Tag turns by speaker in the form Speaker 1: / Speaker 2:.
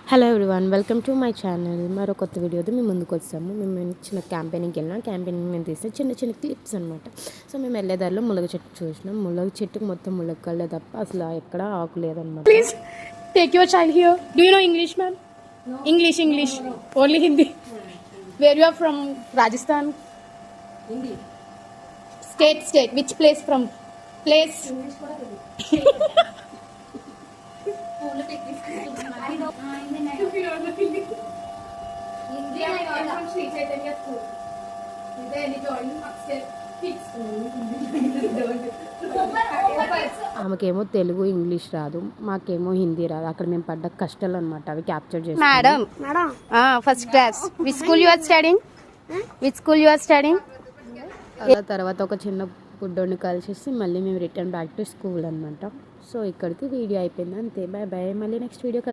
Speaker 1: Hello everyone, welcome to my channel. మరో కొత్త వీడియోతో మేము ముందుకు వచ్చాము. మేము చిన్న క్యాంపెయినింగ్కి వెళ్ళినాం. క్యాంపెయినింగ్ మేము తీసిన చిన్న చిన్న క్లిప్స్ అనమాట. సో మేము వెళ్ళేదారిలో ములగ చెట్టు చూసినాం. ములగ చెట్టుకి మొత్తం ములక్కలే తప్ప అసలు ఎక్కడ ఆకు లేదనమాట.
Speaker 2: Please take your child here. Do you know English ma'am? English only Hindi. Where you are from? Rajasthan.
Speaker 3: Hindi
Speaker 2: state which place from? Place
Speaker 1: ఆమెకేమో తెలుగు ఇంగ్లీష్ రాదు, మాకేమో హిందీ రాదు. అక్కడ మేము పడ్డ కష్టాలు అనమాట, అవి క్యాప్చర్ చేసి.
Speaker 2: Madam first class. Which school you are studying?
Speaker 1: అలా తర్వాత ఒక చిన్న బుడ్డోని కలిసేసి మళ్ళీ మేము రిటర్న్ బ్యాక్ టు స్కూల్ అనమాట. సో ఇక్కడికి వీడియో అయిపోయింది, అంతే. Bye bye. మళ్ళీ నెక్స్ట్ వీడియో